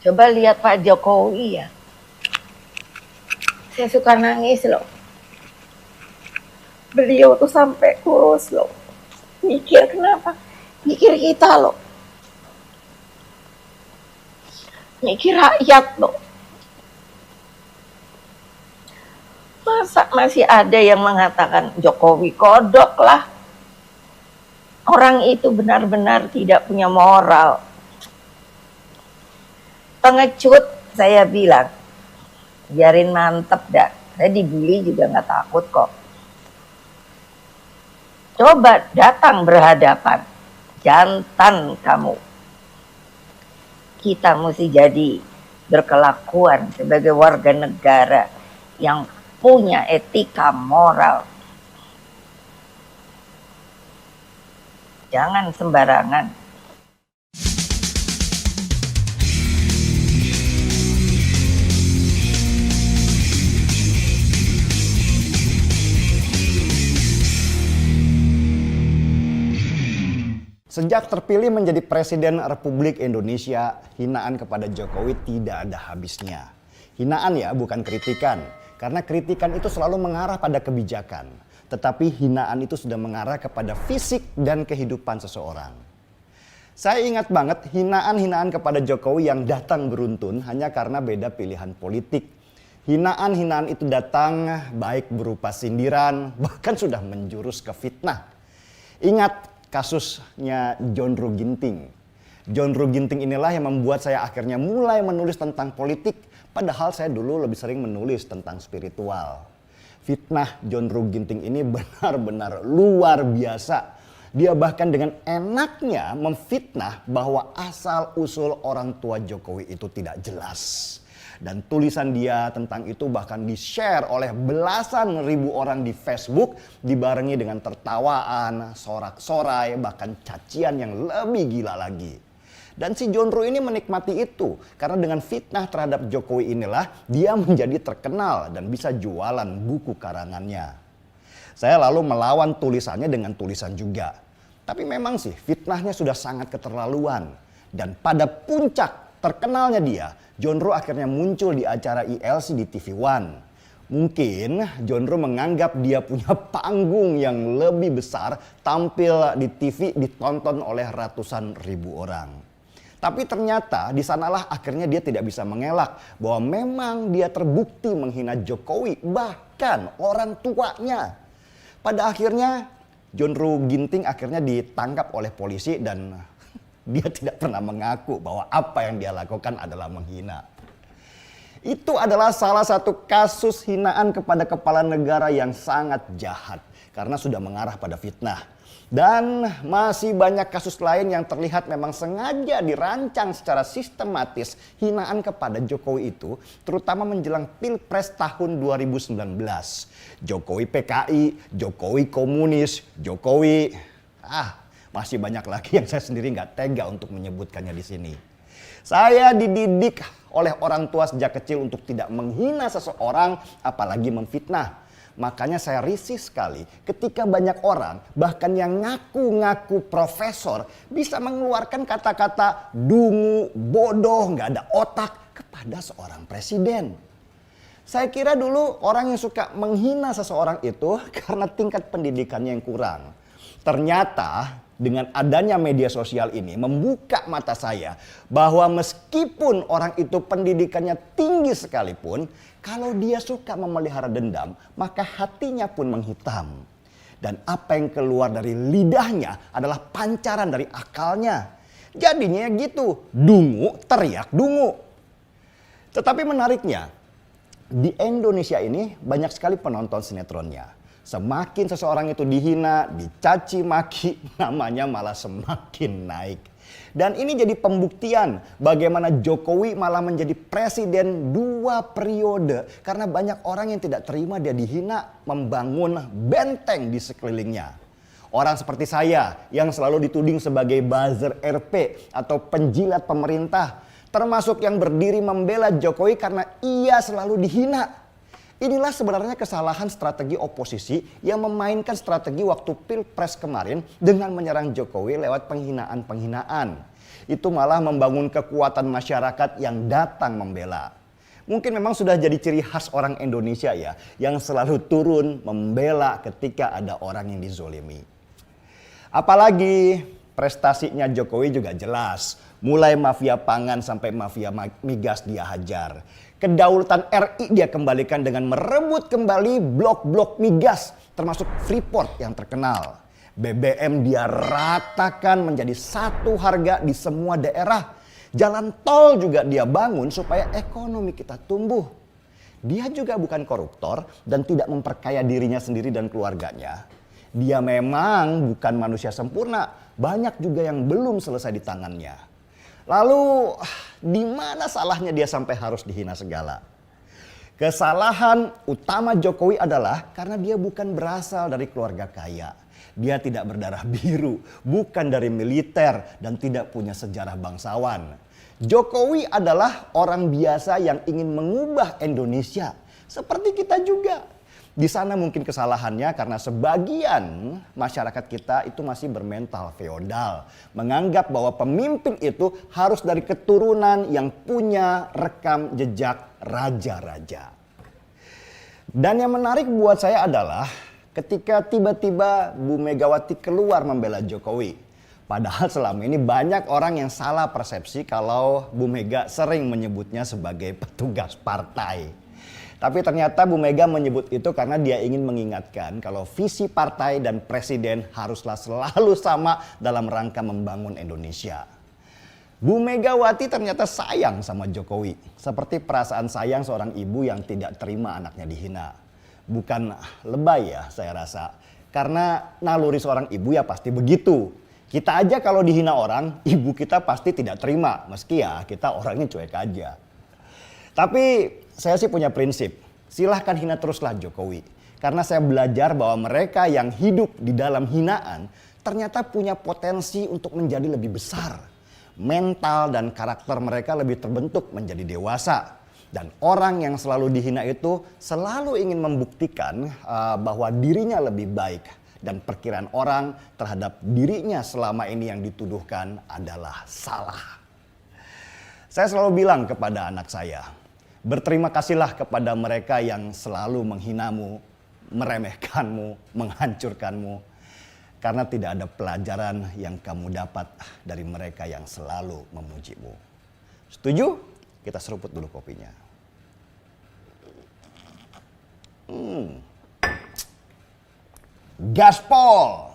Coba lihat Pak Jokowi ya. Saya suka nangis loh. Beliau tuh sampai kurus loh. Mikir kenapa? Mikir kita loh. Mikir rakyat loh. Masa masih ada yang mengatakan Jokowi kodok lah. Orang itu benar-benar tidak punya moral. Pengecut, saya bilang, biarin mantep dah. Saya dibully juga nggak takut kok. Coba datang berhadapan, jantan kamu. Kita mesti jadi berkelakuan sebagai warga negara yang punya etika moral. Jangan sembarangan. Sejak terpilih menjadi Presiden Republik Indonesia, hinaan kepada Jokowi tidak ada habisnya. Hinaan ya, bukan kritikan. Karena kritikan itu selalu mengarah pada kebijakan. Tetapi hinaan itu sudah mengarah kepada fisik dan kehidupan seseorang. Saya ingat banget hinaan-hinaan kepada Jokowi yang datang beruntun hanya karena beda pilihan politik. Hinaan-hinaan itu datang baik berupa sindiran, bahkan sudah menjurus ke fitnah. Ingat kasusnya John Ruh Ginting. John Ruh Ginting inilah yang membuat saya akhirnya mulai menulis tentang politik, padahal saya dulu lebih sering menulis tentang spiritual. Fitnah John Ruh Ginting ini benar-benar luar biasa. Dia bahkan dengan enaknya memfitnah bahwa asal-usul orang tua Jokowi itu tidak jelas. Dan tulisan dia tentang itu bahkan di-share oleh belasan ribu orang di Facebook, dibarengi dengan tertawaan, sorak-sorai, bahkan cacian yang lebih gila lagi. Dan si John Ruh ini menikmati itu, karena dengan fitnah terhadap Jokowi inilah dia menjadi terkenal dan bisa jualan buku karangannya. Saya lalu melawan tulisannya dengan tulisan juga. Tapi memang sih fitnahnya sudah sangat keterlaluan. Dan pada puncak terkenalnya dia, John Ruh akhirnya muncul di acara ILC di TV One. Mungkin John Ruh menganggap dia punya panggung yang lebih besar, tampil di TV ditonton oleh ratusan ribu orang. Tapi ternyata di sanalah akhirnya dia tidak bisa mengelak bahwa memang dia terbukti menghina Jokowi, bahkan orang tuanya. Pada akhirnya John Ruh Ginting akhirnya ditangkap oleh polisi dan dia tidak pernah mengaku bahwa apa yang dia lakukan adalah menghina. Itu adalah salah satu kasus hinaan kepada kepala negara yang sangat jahat karena sudah mengarah pada fitnah. Dan masih banyak kasus lain yang terlihat memang sengaja dirancang secara sistematis hinaan kepada Jokowi itu, terutama menjelang Pilpres tahun 2019. Jokowi PKI, Jokowi komunis, Jokowi masih banyak lagi yang saya sendiri nggak tega untuk menyebutkannya di sini. Saya dididik oleh orang tua sejak kecil untuk tidak menghina seseorang, apalagi memfitnah. Makanya saya risih sekali ketika banyak orang, bahkan yang ngaku-ngaku profesor, bisa mengeluarkan kata-kata dungu, bodoh, nggak ada otak kepada seorang presiden. Saya kira dulu orang yang suka menghina seseorang itu karena tingkat pendidikannya yang kurang. Ternyata dengan adanya media sosial ini membuka mata saya bahwa meskipun orang itu pendidikannya tinggi sekalipun, kalau dia suka memelihara dendam, maka hatinya pun menghitam. Dan apa yang keluar dari lidahnya adalah pancaran dari akalnya. Jadinya gitu, dungu teriak dungu. Tetapi menariknya, di Indonesia ini banyak sekali penonton sinetronnya. Semakin seseorang itu dihina, dicaci maki, namanya malah semakin naik. Dan ini jadi pembuktian bagaimana Jokowi malah menjadi presiden 2 periode. Karena banyak orang yang tidak terima dia dihina, membangun benteng di sekelilingnya. Orang seperti saya yang selalu dituding sebagai buzzer RP atau penjilat pemerintah. Termasuk yang berdiri membela Jokowi karena ia selalu dihina. Inilah sebenarnya kesalahan strategi oposisi yang memainkan strategi waktu Pilpres kemarin dengan menyerang Jokowi lewat penghinaan-penghinaan. Itu malah membangun kekuatan masyarakat yang datang membela. Mungkin memang sudah jadi ciri khas orang Indonesia ya, yang selalu turun membela ketika ada orang yang dizolimi. Apalagi prestasinya Jokowi juga jelas. Mulai mafia pangan sampai mafia migas dia hajar. Kedaulatan RI dia kembalikan dengan merebut kembali blok-blok migas termasuk Freeport yang terkenal. BBM dia ratakan menjadi satu harga di semua daerah. Jalan tol juga dia bangun supaya ekonomi kita tumbuh. Dia juga bukan koruptor dan tidak memperkaya dirinya sendiri dan keluarganya. Dia memang bukan manusia sempurna, banyak juga yang belum selesai di tangannya. Lalu di mana salahnya dia sampai harus dihina segala? Kesalahan utama Jokowi adalah karena dia bukan berasal dari keluarga kaya. Dia tidak berdarah biru, bukan dari militer dan tidak punya sejarah bangsawan. Jokowi adalah orang biasa yang ingin mengubah Indonesia seperti kita juga. Di sana mungkin kesalahannya karena sebagian masyarakat kita itu masih bermental feodal. Menganggap bahwa pemimpin itu harus dari keturunan yang punya rekam jejak raja-raja. Dan yang menarik buat saya adalah ketika tiba-tiba Bu Megawati keluar membela Jokowi. Padahal selama ini banyak orang yang salah persepsi kalau Bu Mega sering menyebutnya sebagai petugas partai. Tapi ternyata Bu Mega menyebut itu karena dia ingin mengingatkan kalau visi partai dan presiden haruslah selalu sama dalam rangka membangun Indonesia. Bu Megawati ternyata sayang sama Jokowi. Seperti perasaan sayang seorang ibu yang tidak terima anaknya dihina. Bukan lebay ya saya rasa. Karena naluri seorang ibu ya pasti begitu. Kita aja kalau dihina orang, ibu kita pasti tidak terima. Meski ya kita orangnya cuek aja. Tapi saya sih punya prinsip, silahkan hina teruslah Jokowi. Karena saya belajar bahwa mereka yang hidup di dalam hinaan ternyata punya potensi untuk menjadi lebih besar. Mental dan karakter mereka lebih terbentuk menjadi dewasa. Dan orang yang selalu dihina itu selalu ingin membuktikan bahwa dirinya lebih baik. Dan perkiraan orang terhadap dirinya selama ini yang dituduhkan adalah salah. Saya selalu bilang kepada anak saya, berterima kasihlah kepada mereka yang selalu menghinamu, meremehkanmu, menghancurkanmu. Karena tidak ada pelajaran yang kamu dapat dari mereka yang selalu memujimu. Setuju? Kita seruput dulu kopinya. Gaspol!